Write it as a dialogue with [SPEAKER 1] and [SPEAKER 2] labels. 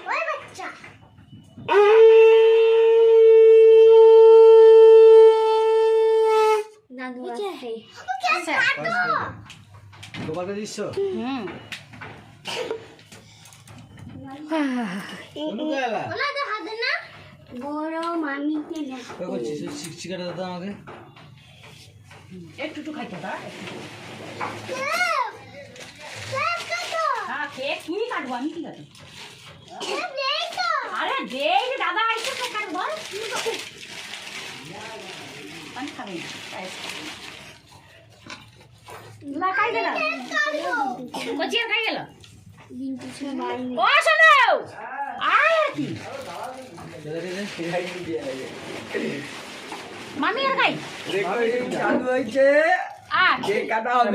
[SPEAKER 1] ওই বাচ্চা নানু আছে
[SPEAKER 2] তোমাকে দিচ্ছ
[SPEAKER 1] ওলা তো হাতে না বড় মামিকে না
[SPEAKER 2] কই করছিস শিক্ষিকাটা দাও আমাকে
[SPEAKER 3] একটু খাইতে দাও হ্যাঁ কেক তুই কাটবো আমি কি কাটবো আরে দে দাদা আইসে তো কাটবো আমি খাবো না খাই গেল কচি খাই গেল ও শোনো আয় আর কি মামি আর খাই
[SPEAKER 2] চালু হয়েছে
[SPEAKER 3] আ
[SPEAKER 2] কেক কাটা হবে